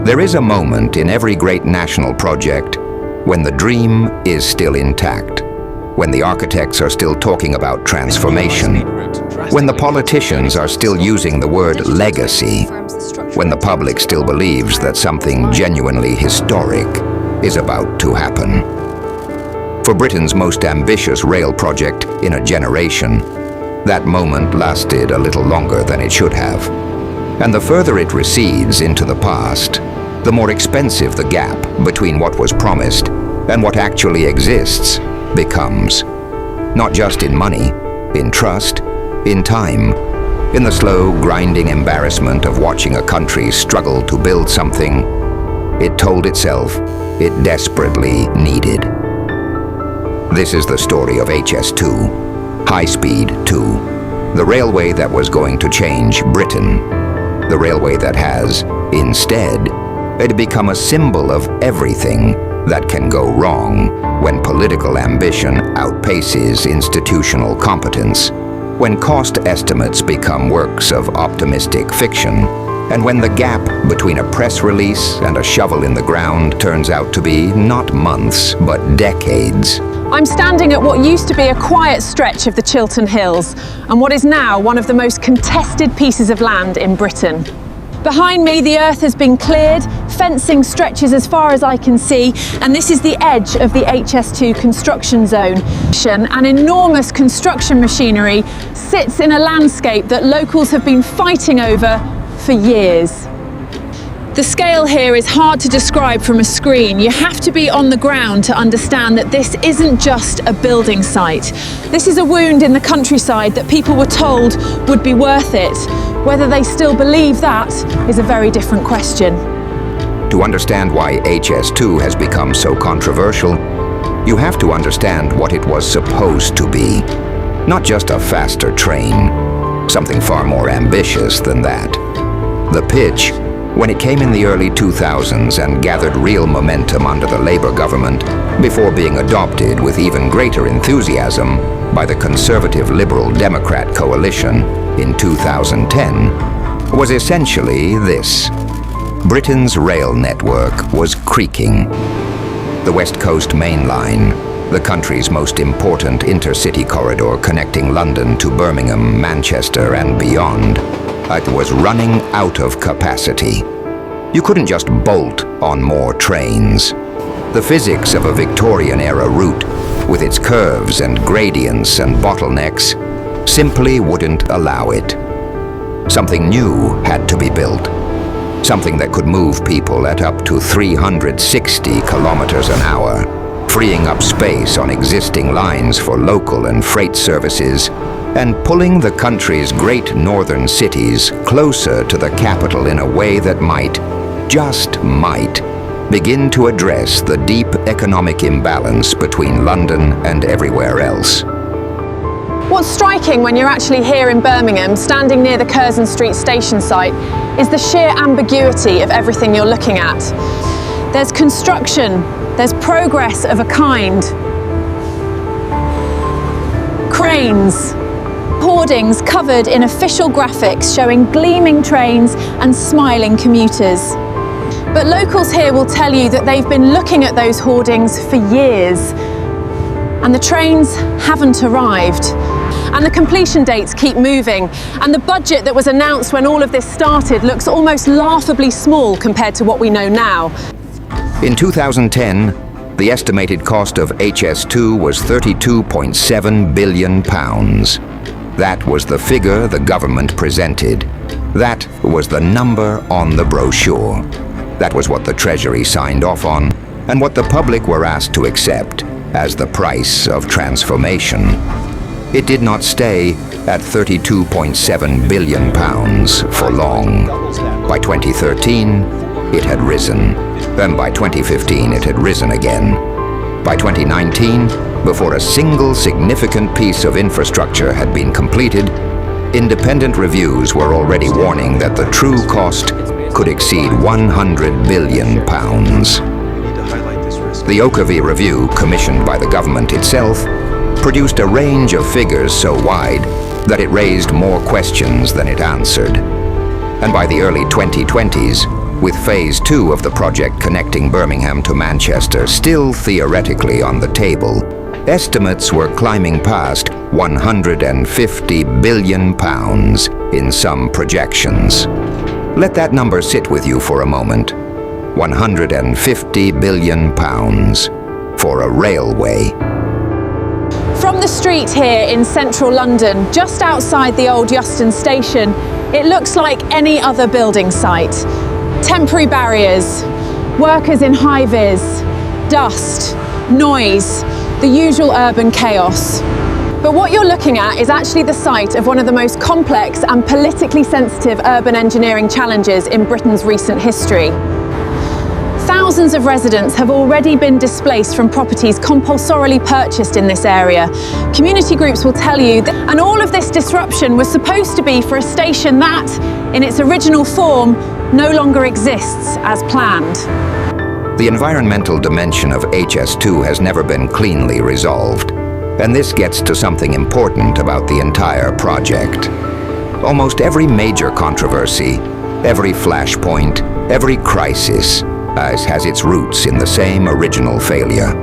There is a moment in every great national project when the dream is still intact, when the architects are still talking about transformation, when the politicians are still using the word legacy, when the public still believes that something genuinely historic is about to happen. For Britain's most ambitious rail project in a generation, that moment lasted a little longer than it should have. And the further it recedes into the past, the more expensive the gap between what was promised and what actually exists becomes. Not just in money, in trust, in time, in the slow, grinding embarrassment of watching a country struggle to build something it told itself it desperately needed. This is the story of HS2, High Speed 2, the railway that was going to change Britain, the railway that has, instead, it become a symbol of everything that can go wrong when political ambition outpaces institutional competence, when cost estimates become works of optimistic fiction, and when the gap between a press release and a shovel in the ground turns out to be not months, but decades. I'm standing at what used to be a quiet stretch of the Chiltern Hills, and what is now one of the most contested pieces of land in Britain. Behind me, the earth has been cleared, fencing stretches as far as I can see, and this is the edge of the HS2 construction zone. An enormous construction machinery sits in a landscape that locals have been fighting over for years. The scale here is hard to describe from a screen. You have to be on the ground to understand that this isn't just a building site. This is a wound in the countryside that people were told would be worth it. Whether they still believe that is a very different question. To understand why HS2 has become so controversial, you have to understand what it was supposed to be. Not just a faster train, something far more ambitious than that. The pitch, when it came in the early 2000s and gathered real momentum under the Labour government before being adopted with even greater enthusiasm by the Conservative Liberal Democrat coalition in 2010, was essentially this. Britain's rail network was creaking. The West Coast Main Line, the country's most important intercity corridor connecting London to Birmingham, Manchester and beyond, it was running out of capacity. You couldn't just bolt on more trains. The physics of a Victorian-era route, with its curves and gradients and bottlenecks, simply wouldn't allow it. Something new had to be built. Something that could move people at up to 360 kilometers an hour, freeing up space on existing lines for local and freight services, and pulling the country's great northern cities closer to the capital in a way that might, just might, begin to address the deep economic imbalance between London and everywhere else. What's striking when you're actually here in Birmingham, standing near the Curzon Street station site, is the sheer ambiguity of everything you're looking at. There's construction, there's progress of a kind. Cranes, hoardings covered in official graphics showing gleaming trains and smiling commuters. But locals here will tell you that they've been looking at those hoardings for years, and the trains haven't arrived. And the completion dates keep moving, and the budget that was announced when all of this started looks almost laughably small compared to what we know now. In 2010, the estimated cost of HS2 was £32.7 billion. That was the figure the government presented. That was the number on the brochure. That was what the Treasury signed off on, and what the public were asked to accept as the price of transformation. It did not stay at £32.7 billion for long. By 2013, it had risen. Then by 2015, it had risen again. By 2019, before a single significant piece of infrastructure had been completed, independent reviews were already warning that the true cost could exceed £100 billion. The Oakervie Review, commissioned by the government itself, produced a range of figures so wide that it raised more questions than it answered. And by the early 2020s, With Phase 2 of the project connecting Birmingham to Manchester still theoretically on the table, estimates were climbing past £150 billion in some projections. Let that number sit with you for a moment. £150 billion for a railway. From the street here in central London, just outside the old Euston station, it looks like any other building site. Temporary barriers, workers in high-vis, dust, noise, the usual urban chaos. But what you're looking at is actually the site of one of the most complex and politically sensitive urban engineering challenges in Britain's recent history. Thousands of residents have already been displaced from properties compulsorily purchased in this area. Community groups will tell you that, and all of this disruption was supposed to be for a station that, in its original form, no longer exists as planned. The environmental dimension of HS2 has never been cleanly resolved, and this gets to something important about the entire project. Almost every major controversy, every flashpoint, every crisis has its roots in the same original failure: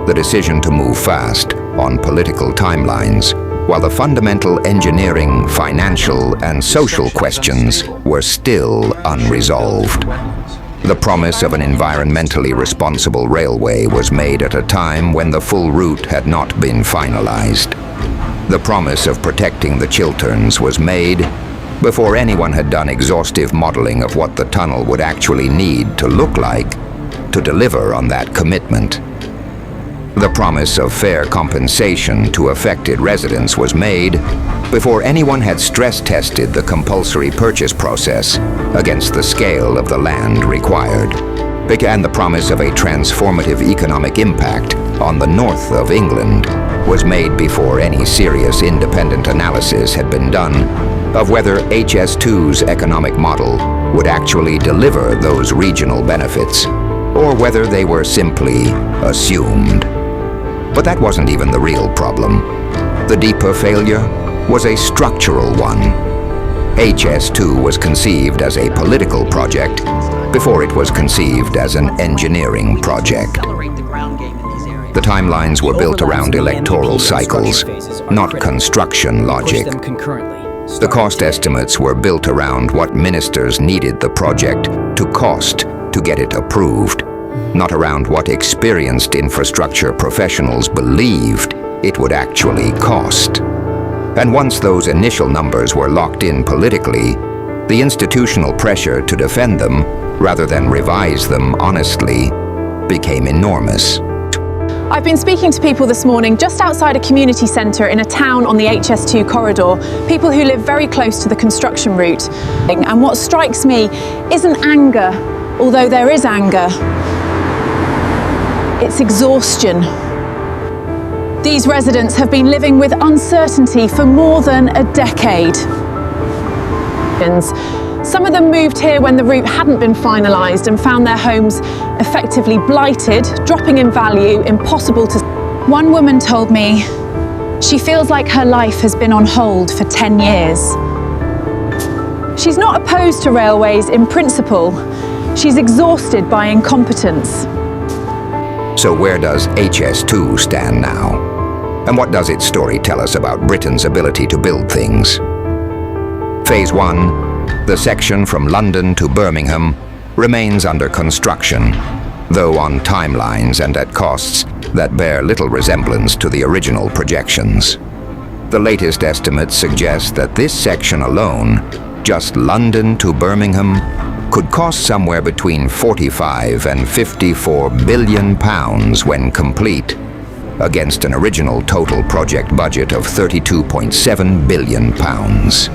the decision to move fast on political timelines, while the fundamental engineering, financial, and social questions were still unresolved. The promise of an environmentally responsible railway was made at a time when the full route had not been finalized. The promise of protecting the Chilterns was made before anyone had done exhaustive modeling of what the tunnel would actually need to look like to deliver on that commitment. The promise of fair compensation to affected residents was made before anyone had stress-tested the compulsory purchase process against the scale of the land required. And the promise of a transformative economic impact on the north of England was made before any serious independent analysis had been done of whether HS2's economic model would actually deliver those regional benefits, or whether they were simply assumed. But that wasn't even the real problem. The deeper failure was a structural one. HS2 was conceived as a political project before it was conceived as an engineering project. The timelines were built around electoral cycles, not construction logic. The cost estimates were built around what ministers needed the project to cost to get it approved, not around what experienced infrastructure professionals believed it would actually cost. And once those initial numbers were locked in politically, the institutional pressure to defend them, rather than revise them honestly, became enormous. I've been speaking to people this morning just outside a community centre in a town on the HS2 corridor, people who live very close to the construction route. And what strikes me isn't anger, although there is anger. It's exhaustion. These residents have been living with uncertainty for more than a decade. Some of them moved here when the route hadn't been finalised and found their homes effectively blighted, dropping in value, impossible to... One woman told me she feels like her life has been on hold for 10 years. She's not opposed to railways in principle. She's exhausted by incompetence. So where does HS2 stand now? And what does its story tell us about Britain's ability to build things? Phase 1, the section from London to Birmingham, remains under construction, though on timelines and at costs that bear little resemblance to the original projections. The latest estimates suggest that this section alone, just London to Birmingham, could cost somewhere between 45 and 54 billion pounds when complete, against an original total project budget of 32.7 billion pounds.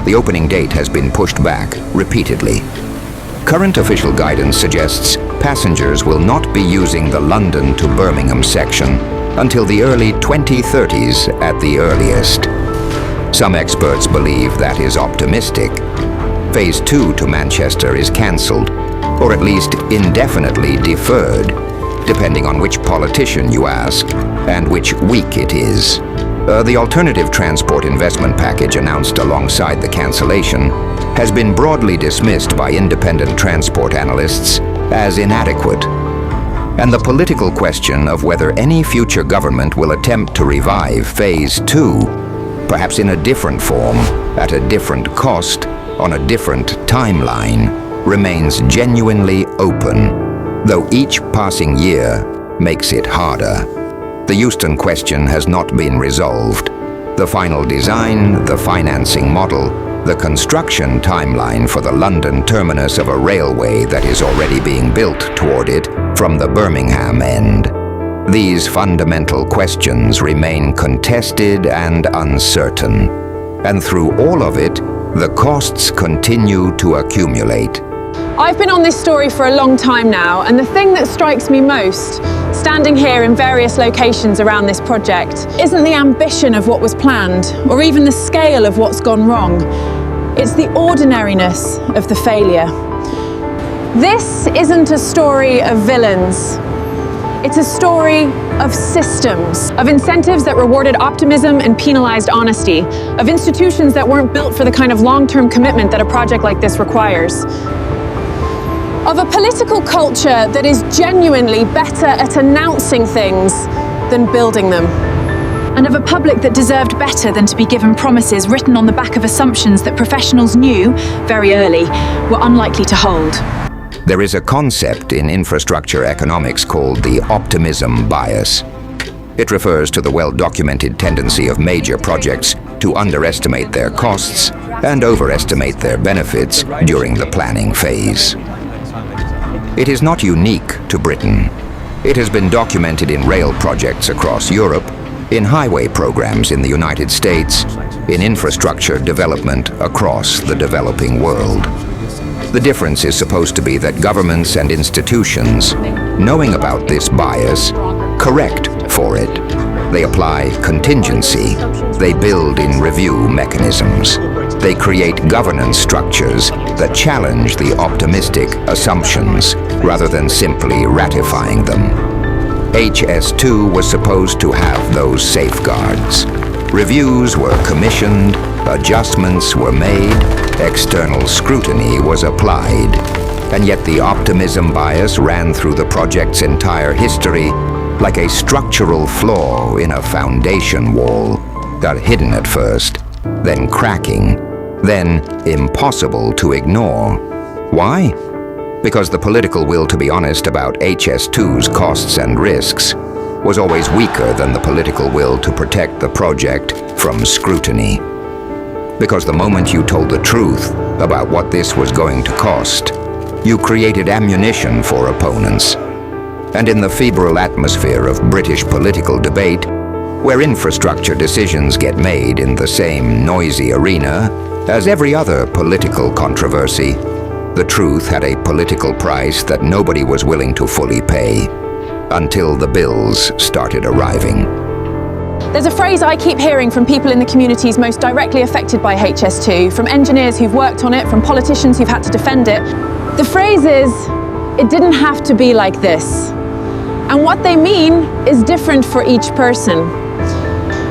The opening date has been pushed back repeatedly. Current official guidance suggests passengers will not be using the London to Birmingham section until the early 2030s at the earliest. Some experts believe that is optimistic. Phase 2 to Manchester is cancelled, or at least indefinitely deferred, depending on which politician you ask and which week it is. The alternative transport investment package announced alongside the cancellation has been broadly dismissed by independent transport analysts as inadequate. And the political question of whether any future government will attempt to revive Phase 2, perhaps in a different form, at a different cost, on a different timeline, remains genuinely open, though each passing year makes it harder. The Euston question has not been resolved. The final design, the financing model, the construction timeline for the London terminus of a railway that is already being built toward it from the Birmingham end. These fundamental questions remain contested and uncertain. And through all of it, the costs continue to accumulate. I've been on this story for a long time now, and the thing that strikes me most, standing here in various locations around this project, isn't the ambition of what was planned, or even the scale of what's gone wrong. It's the ordinariness of the failure. This isn't a story of villains. It's a story of systems, of incentives that rewarded optimism and penalized honesty, of institutions that weren't built for the kind of long-term commitment that a project like this requires. Of a political culture that is genuinely better at announcing things than building them. And of a public that deserved better than to be given promises written on the back of assumptions that professionals knew, very early, were unlikely to hold. There is a concept in infrastructure economics called the optimism bias. It refers to the well-documented tendency of major projects to underestimate their costs and overestimate their benefits during the planning phase. It is not unique to Britain. It has been documented in rail projects across Europe, in highway programs in the United States, in infrastructure development across the developing world. The difference is supposed to be that governments and institutions, knowing about this bias, correct for it. They apply contingency. They build in review mechanisms. They create governance structures that challenge the optimistic assumptions rather than simply ratifying them. HS2 was supposed to have those safeguards. Reviews were commissioned, adjustments were made, external scrutiny was applied, and yet the optimism bias ran through the project's entire history like a structural flaw in a foundation wall, got hidden at first, then cracking, then impossible to ignore. Why? Because the political will to be honest about HS2's costs and risks was always weaker than the political will to protect the project from scrutiny. Because the moment you told the truth about what this was going to cost, you created ammunition for opponents. And in the febrile atmosphere of British political debate, where infrastructure decisions get made in the same noisy arena as every other political controversy, the truth had a political price that nobody was willing to fully pay, until the bills started arriving. There's a phrase I keep hearing from people in the communities most directly affected by HS2, from engineers who've worked on it, from politicians who've had to defend it. The phrase is, "It didn't have to be like this." And what they mean is different for each person.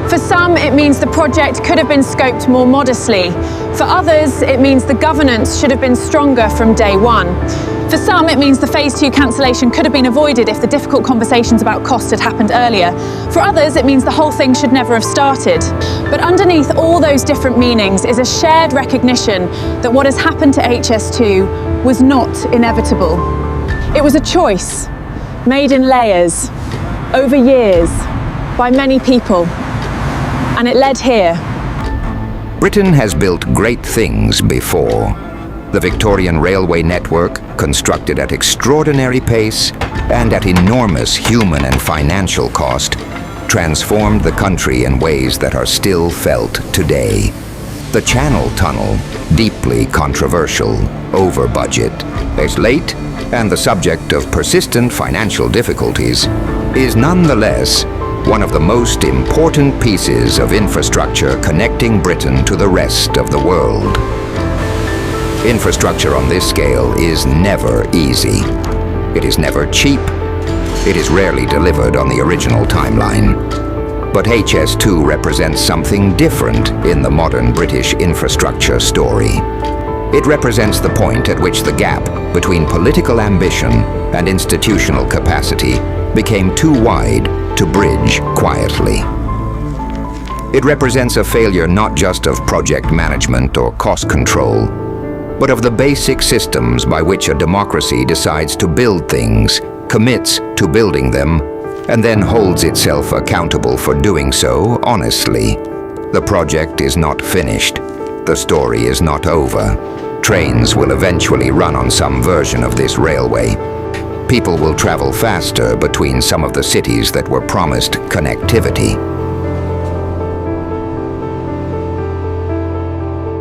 For some, it means the project could have been scoped more modestly. For others, it means the governance should have been stronger from day one. For some, it means the Phase 2 cancellation could have been avoided if the difficult conversations about cost had happened earlier. For others, it means the whole thing should never have started. But underneath all those different meanings is a shared recognition that what has happened to HS2 was not inevitable. It was a choice, made in layers, over years, by many people. And it led here. Britain has built great things before. The Victorian railway network, constructed at extraordinary pace and at enormous human and financial cost, transformed the country in ways that are still felt today. The Channel Tunnel, deeply controversial, over budget, is late, and the subject of persistent financial difficulties, is nonetheless one of the most important pieces of infrastructure connecting Britain to the rest of the world. Infrastructure on this scale is never easy. It is never cheap. It is rarely delivered on the original timeline. But HS2 represents something different in the modern British infrastructure story. It represents the point at which the gap between political ambition and institutional capacity became too wide to bridge quietly. It represents a failure not just of project management or cost control, but of the basic systems by which a democracy decides to build things, commits to building them, and then holds itself accountable for doing so honestly. The project is not finished. The story is not over. Trains will eventually run on some version of this railway. People will travel faster between some of the cities that were promised connectivity.